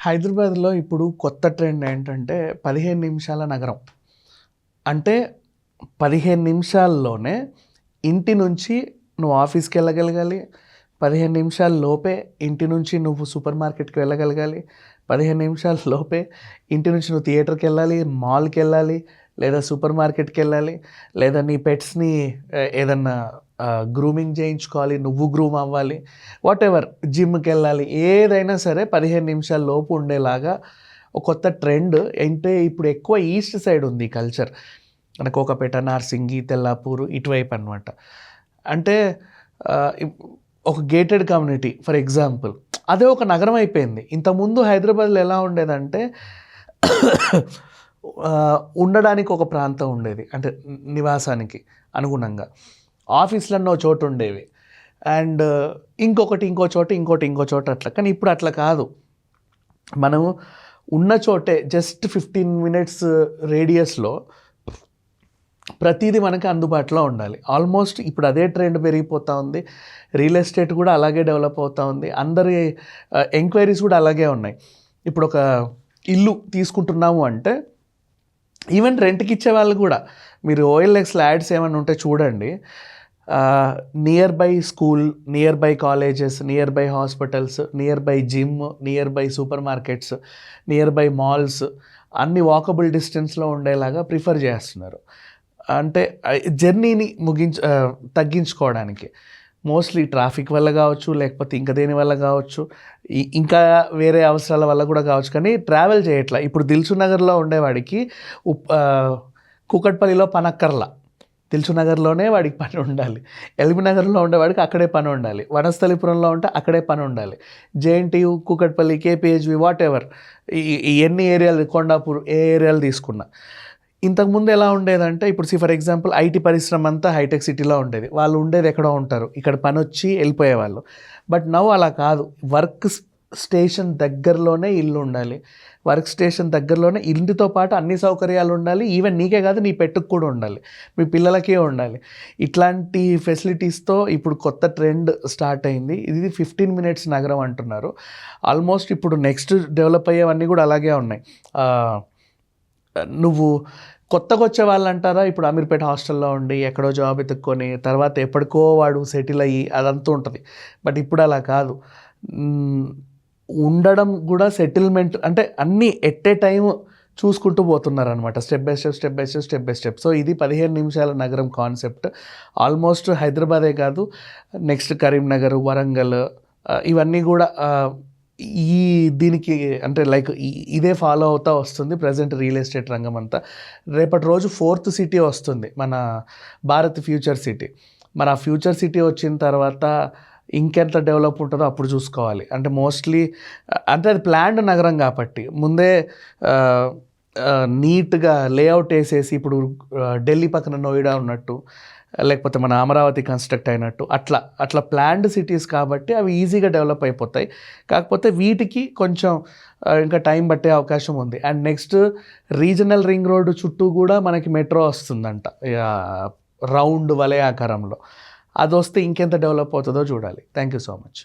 హైదరాబాద్‌లో ఇప్పుడు కొత్త ట్రెండ్ ఏంటంటే 15 నిమిషాల నగరం. అంటే 15 నిమిషాల్లోనే ఇంటి నుంచి నువ్వు ఆఫీస్‌కెళ్ళగలగాలి. 15 నిమిషాల లోపే ఇంటి నుంచి నువ్వు సూపర్ మార్కెట్‌కి వెళ్ళగలగాలి. 15 నిమిషాల లోపే ఇంటి నుంచి నువ్వు థియేటర్‌కెళ్ళాలి, మాల్‌కెళ్ళాలి, లేదా సూపర్ మార్కెట్‌కెళ్ళాలి, లేదా నీ పెట్స్‌ని ఏదన్నా గ్రూమింగ్ చేయించుకోవాలి, నువ్వు గ్రూమ్ అవ్వాలి. వాటెవర్ జిమ్‌కెళ్ళాలి. ఏదైనా సరే 15 నిమిషాల లోపు ఉండేలాగా ఒక కొత్త ట్రెండ్. అంటే ఇప్పుడు ఎక్కువ ఈస్ట్ సైడ్ ఉంది ఈ కల్చర్. మన కోకాపేట, నార్సింగి, తెల్లాపూర్ ఇటువైపు అనమాట. అంటే ఒక గేటెడ్ కమ్యూనిటీ ఫర్ ఎగ్జాంపుల్. అదే ఒక నగరం అయిపోయింది. ఇంతకుముందు హైదరాబాద్లో ఎలా ఉండేదంటే ఉండడానికి ఒక ప్రాంతం ఉండేది, అంటే నివాసానికి అనుగుణంగా. ఆఫీస్లన్నీ ఒక చోటు ఉండేవి, అండ్ ఇంకో చోట అట్లా. కానీ ఇప్పుడు అట్లా కాదు. మనము ఉన్న చోటే జస్ట్ 15 మినిట్స్ రేడియస్లో ప్రతిదీ మనకి అందుబాటులో ఉండాలి. ఆల్మోస్ట్ ఇప్పుడు అదే ట్రెండ్ పెరిగిపోతూ ఉంది. రియల్ ఎస్టేట్ కూడా అలాగే డెవలప్ అవుతూ ఉంది. అందరి ఎంక్వైరీస్ కూడా అలాగే ఉన్నాయి. ఇప్పుడు ఒక ఇల్లు తీసుకుంటున్నాము అంటే ఈవెన్ రెంట్కి ఇచ్చే వాళ్ళు కూడా, మీరు OLXలో యాడ్స్ ఏమైనా ఉంటే చూడండి. Near by school, near by colleges, near by hospitals, near by gym, near by super markets, near by malls అన్ని వాకబుల్ డిస్టెన్స్లో ఉండేలాగా ప్రిఫర్ చేస్తున్నారు. అంటే జర్నీని తగ్గించుకోవడానికి. మోస్ట్లీ ట్రాఫిక్ వల్ల కావచ్చు, లేకపోతే ఇంకా దేని వల్ల కావచ్చు, ఇంకా వేరే అవసరాల వల్ల కూడా కావచ్చు, కానీ ట్రావెల్ చేయట్లా. ఇప్పుడు దిల్సుఖ్నగర్లో ఉండేవాడికి కూకట్పల్లిలో పని అక్కర్లా. దిల్సుఖ్నగర్లోనే వాడికి పని ఉండాలి. ఎల్బీనగర్లో ఉండేవాడికి అక్కడే పని ఉండాలి. వనస్థలిపురంలో ఉంటే అక్కడే పని ఉండాలి. JNTU, కూకట్పల్లి, KPHB, వాటెవర్, ఈ ఎన్ని ఏరియాలు, కొండాపూర్, ఏ ఏరియాలు తీసుకున్నా. ఇంతకుముందు ఎలా ఉండేదంటే, ఇప్పుడు ఫర్ ఎగ్జాంపుల్ IT పరిశ్రమ అంతా హైటెక్ సిటీలో ఉండేది. వాళ్ళు ఉండేది ఎక్కడో ఉంటారు, ఇక్కడ పని వచ్చి వెళ్ళిపోయేవాళ్ళు. బట్ నౌ అలా కాదు. వర్క్ స్టేషన్ దగ్గరలోనే ఇల్లు ఉండాలి. వర్క్ స్టేషన్ దగ్గరలోనే ఇంటితో పాటు అన్ని సౌకర్యాలు ఉండాలి. ఈవెన్ నీకే కాదు, నీ పెట్టుకు కూడా ఉండాలి, మీ పిల్లలకే ఉండాలి. ఇట్లాంటి ఫెసిలిటీస్తో ఇప్పుడు కొత్త ట్రెండ్ స్టార్ట్ అయింది. ఇది 15 మినిట్స్ నగరం అంటున్నారు. ఆల్మోస్ట్ ఇప్పుడు నెక్స్ట్ డెవలప్ అయ్యేవన్నీ కూడా అలాగే ఉన్నాయి. నువ్వు కొత్తగా వచ్చే వాళ్ళు అంటారా, ఇప్పుడు అమీర్పేట హాస్టల్లో ఉండి ఎక్కడో జాబ్ ఎత్తుక్కొని తర్వాత ఎప్పటికో వాడు సెటిల్ అయ్యి అదంతా ఉంటుంది. బట్ ఇప్పుడు అలా కాదు. ఉండడం కూడా సెటిల్మెంట్, అంటే అన్నీ ఎట్ ఏ టైం చూసుకుంటూ పోతున్నారు అనమాట. Step by step. సో ఇది 15 నిమిషాల నగరం కాన్సెప్ట్ ఆల్మోస్ట్ హైదరాబాదే కాదు, నెక్స్ట్ కరీంనగర్, వరంగల్, ఇవన్నీ కూడా దీనికి అంటే లైక్ ఇదే ఫాలో అవుతూ వస్తుంది ప్రజెంట్ రియల్ ఎస్టేట్ రంగం అంతా. రేపటి రోజు 4th సిటీ వస్తుంది, మన భారత్ ఫ్యూచర్ సిటీ. మరి ఆ ఫ్యూచర్ సిటీ వచ్చిన తర్వాత ఇంకెంత డెవలప్ ఉంటుందో అప్పుడు చూసుకోవాలి. అంటే మోస్ట్లీ అంటే అది ప్లాన్డ్ నగరం కాబట్టి ముందే నీట్గా లేఅవుట్ వేసేసి, ఇప్పుడు ఢిల్లీ పక్కన నోయిడా ఉన్నట్టు, లేకపోతే మన అమరావతి కన్స్ట్రక్ట్ అయినట్టు అట్లా ప్లాన్డ్ సిటీస్ కాబట్టి అవి ఈజీగా డెవలప్ అయిపోతాయి. కాకపోతే వీటికి కొంచెం ఇంకా టైం పట్టే అవకాశం ఉంది. And next regional ring road చుట్టూ కూడా మనకి మెట్రో వస్తుందంట, రౌండ్ వలయ ఆకారంలో. అది వస్తే ఇంకెంత డెవలప్ అవుతుందో చూడాలి. Thank you so much.